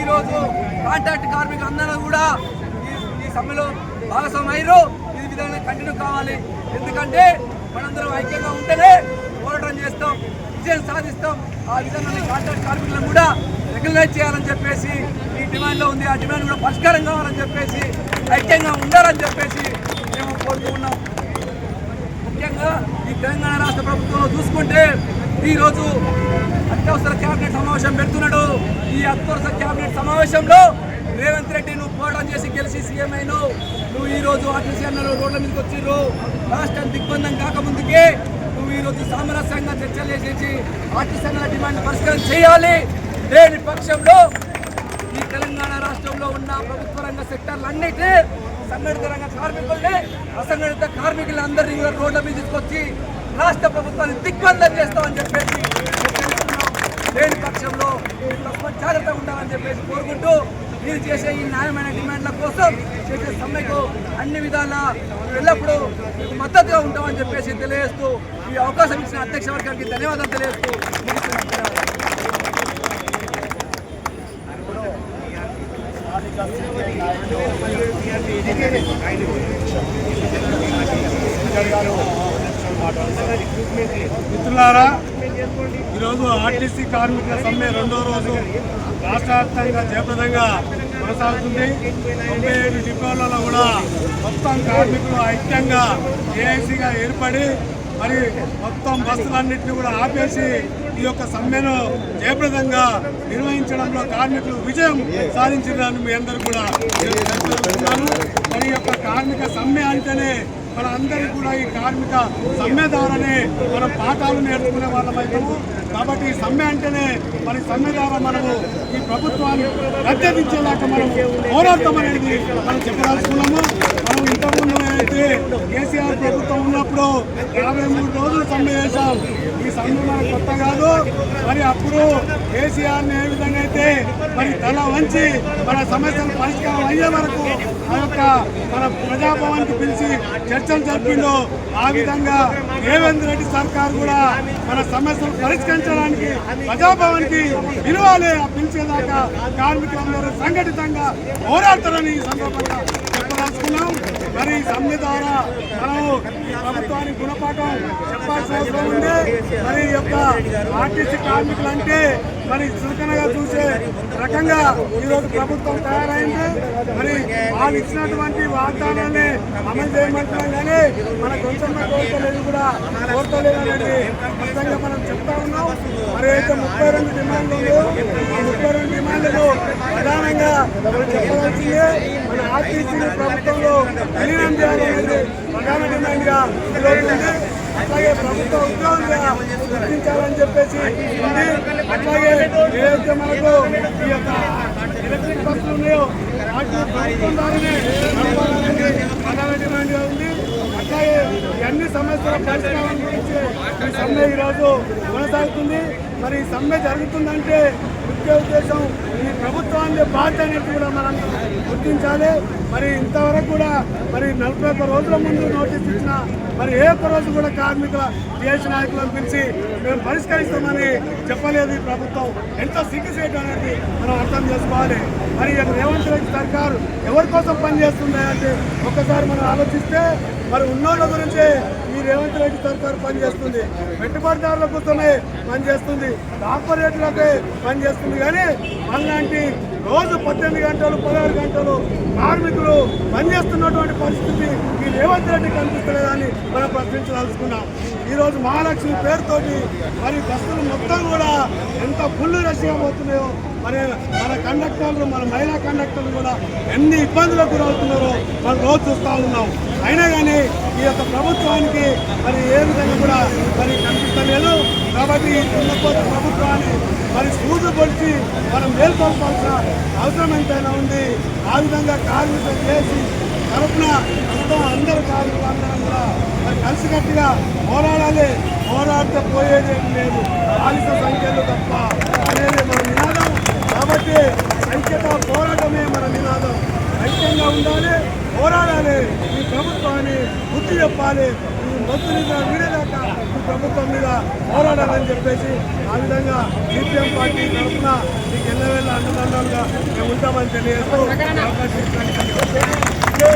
ఈరోజు కాంట్రాక్ట్ కార్మికులు అందరూ కూడా ఈ సమ్మెలో భాగస్వామ్యం ఈ విధంగా కంటిన్యూ కావాలి. ఎందుకంటే మనందరం ఐక్యంగా ఉంటేనే పోరాటం చేస్తాం, విజయం సాధిస్తాం. ఆ విధంగా కాంట్రాక్ట్ కార్మికులను కూడా రెగ్యులైజ్ చేయాలని చెప్పేసి ఈ డిమాండ్లో ఉంది. ఆ డిమాండ్ కూడా పరిష్కారం కావాలని చెప్పేసి ఐక్యంగా ఉండాలని చెప్పేసి మేము కోరుతూ ఉన్నాం. ముఖ్యంగా ఈ తెలంగాణ రాష్ట్ర ప్రభుత్వంలో చూసుకుంటే ఈరోజు అత్యవసర క్యాబినెట్ సమావేశం పెడుతున్నాడు. ఈ అత్యవసర క్యాబినెట్ సమావేశంలో రేవంత్ రెడ్డి నువ్వు పోరాటం చేసి గెలిచి సీఎం అయినావు. నువ్వు ఈరోజు ఆర్టీసీ అన్నలు రోడ్ల మీదకి వచ్చిర్రు. రాష్ట్రం దిగ్బంధం కాకముందుకే నువ్వు ఈరోజు సామరస్యంగా చర్చలు చేసి ఆర్టీసీ అన్నల డిమాండ్ పరిష్కారం చేయాలి. లేని పక్షంలో ఈ తెలంగాణ రాష్ట్రంలో ఉన్న ప్రభుత్వ రంగ సెక్టర్లన్నిటి సంఘటిత రంగ కార్మికుల్ని అసంఘటిత కార్మికులందరినీ కూడా రోడ్ల మీద తీసుకొచ్చి రాష్ట్ర ప్రభుత్వాన్ని దిగ్బంధం చేస్తామని చెప్పేసి లేని పక్షంలో జాగ్రత్తగా ఉండాలని చెప్పేసి కోరుకుంటూ మీరు చేసే ఈ న్యాయమైన డిమాండ్ల కోసం చేసే సమ్మెకు అన్ని విధాలా ఎల్లప్పుడూ మీకు మద్దతుగా ఉంటామని చెప్పేసి తెలియజేస్తూ ఈ అవకాశం ఇచ్చిన అధ్యక్ష వర్గానికి ధన్యవాదాలు తెలియజేస్తూ మిత్రులారా, ఈరోజు ఆర్టీసీ కార్మికుల సమ్మె రెండో రోజు రాష్ట్ర వ్యాప్తంగా జయప్రదంగా కొనసాగుతుంది. 97 డిపోలలో కూడా మొత్తం కార్మికులు ఐక్యంగా ఏఐసీగా ఏర్పడి మరి మొత్తం బస్సులన్నింటినీ కూడా ఆపేసి ఈ యొక్క సమ్మెను జయప్రదంగా నిర్వహించడంలో కార్మికులు విజయం సాధించడానికి మీ అందరూ కూడా తెలుపుతున్నాను. మరి యొక్క కార్మిక సమ్మె అంటేనే మన అందరికీ కూడా ఈ కార్మిక సమ్మె ద్వారానే మనం పాఠాలు నేర్చుకునే వాళ్ళమైతాము. కాబట్టి ఈ సమ్మె అంటేనే మరి సమ్మె ద్వారా మనము ఈ ప్రభుత్వాన్ని గద్దెదించేలాగా మనం పోరాటం అనేది మనం చెప్పదలుచుకున్నాము. మనం ఇంతకుముందు అయితే కేసీఆర్ ప్రభుత్వం ఉన్నప్పుడు 53 రోజులు సమ్మె చేశాం. ఈ సమ్మె మనకు కొత్త కాదు. మరి అప్పుడు కేసీఆర్ని ఏ విధంగా అయితే మరి తల వంచి మన సమస్యలు పరిష్కారం అయ్యే వరకు ఆ యొక్క మన ప్రజాభవన్కి పిలిచి చర్చలు జరిపిందో ఆ విధంగా రేవంత్ రెడ్డి సర్కార్ కూడా మన సమస్యలు పరిష్కరించడానికి ప్రజాభవన్కి పిలవాలి. ఆ పిలిచేదాకా కార్మికులందరూ సంఘటితంగా పోరాడతారని ఈ సందర్భంగా చెప్పదలుచుకున్నాం. మరి సమ్మె ద్వారా మనము ఈ ప్రభుత్వానికి గుణపాఠం చెప్పాల్సిన అవసరం ఉంది. మరి ఈ యొక్క ఆర్టీసీ కార్మికులు అంటే మరి చులకనగా చూసే రకంగా ఈరోజు ప్రభుత్వం తయారైంది. మరి వాళ్ళు ఇచ్చినటువంటి వాగ్దానాన్ని అమలు చేయమంటున్నాం కానీ మన కొంచెం కోరుకోలేదు కూడా కోరుకోలేదు అనేది స్పష్టంగా మనం చెప్తా ఉన్నాం. మరి అయితే 32 డిమాండ్లు 32 డిమాండ్లు ప్రధానంగా మనం చెప్పవలసింది మన ఆర్టీసీని ప్రభుత్వంలో విలీనం చేయాలనేది ప్రధాన డిమాండ్గా ఈరోజు ఉంది. అట్లాగే ప్రభుత్వ ఉద్యోగులుగా గుర్తించాలని చెప్పేసి ఉంది. అట్లాగే ఏదైతే మనకు ఈ యొక్క ఎలక్ట్రిక్ బస్సులు ఉన్నాయో వాటిని ప్రభుత్వం ద్వారానే నడపాలనేది ప్రధాన డిమాండ్గా ఉంది. అట్లాగే అన్ని సమస్యల పరిష్కారం గురించి ఈ సమ్మె ఈరోజు కొనసాగుతుంది. మరి ఈ సమ్మె జరుగుతుందంటే ముఖ్య ఉద్దేశం ఈ ప్రభుత్వాన్ని బాధ్యత అనేది కూడా మనం గుర్తించాలి. మరి ఇంతవరకు కూడా మరి 41 రోజుల ముందు నోటీస్ ఇచ్చిన మరి ఏ ఒక్క రోజు కూడా కార్మికుల టీఎస్ నాయకులను పిలిచి మేము పరిష్కరిస్తామని చెప్పలేదు ఈ ప్రభుత్వం. ఎంతో సిగ్గుసేటు అనేది మనం అర్థం చేసుకోవాలి. మరి రేవంత్ రెడ్డి సర్కారు ఎవరి కోసం పనిచేస్తుంది అంటే ఒక్కసారి మనం ఆలోచిస్తే మరి ఉన్నోళ్ళ గురించి ఈ రేవంత్ రెడ్డి సర్కారు పనిచేస్తుంది. పెట్టుబడిదారుల కోసమే పనిచేస్తుంది, కార్పొరేట్లకే పనిచేస్తుంది. కానీ అలాంటి రోజు 18 గంటలు 16 గంటలు కార్మికులు పనిచేస్తున్నటువంటి పరిస్థితి ఈ రేవంత్ రెడ్డి కనిపిస్తలేదని మనం ప్రశ్నించదలుచుకున్నాం. ఈరోజు మహాలక్ష్మి పేరుతోటి మరి బస్సులు మొత్తం కూడా ఎంత ఫుల్ రష్గా పోతున్నాయో మరి మన కండక్టర్లు మన మహిళా కండక్టర్లు కూడా ఎన్ని ఇబ్బందులకు గురవుతున్నారో మనం రోజు చూస్తూ ఉన్నాం. అయినా కానీ ఈ యొక్క ప్రభుత్వానికి మరి ఏ విధంగా కూడా మరి కనిపిస్తలేదు. కాబట్టి ఈ దున్నపోతు ప్రభుత్వాన్ని మరి సూదు పొడిచి మనం మేల్కొల్పాల్సిన అవసరం ఎంతైనా ఉంది. ఆ విధంగా కార్మికులు చేసి తరఫున మొత్తం అందరు కార్మికులందరం కూడా మరి కలిసికట్టుగా పోరాడాలి. పోరాడితే పోయేది ఏం లేదు, బాలిక సంఖ్యలు తప్ప అనేది మన నినాదం. కాబట్టి ఐక్యత పోరాటమే మన నినాదం. ఐక్యంగా ఉండాలి, పోరాడాలి, ఈ ప్రభుత్వాన్ని బుద్ధి చెప్పాలి. ఈ మంత్రులుగా వీడేదాకా ప్రభుత్వం మీద పోరాడాలని చెప్పేసి ఆ విధంగా సిపిఎం పార్టీ తరఫున మీకు ఎల్లవేళ అండదండలుగా మేము ఉంటామని తెలియజేస్తూ అవకాశం ఇచ్చినందుకు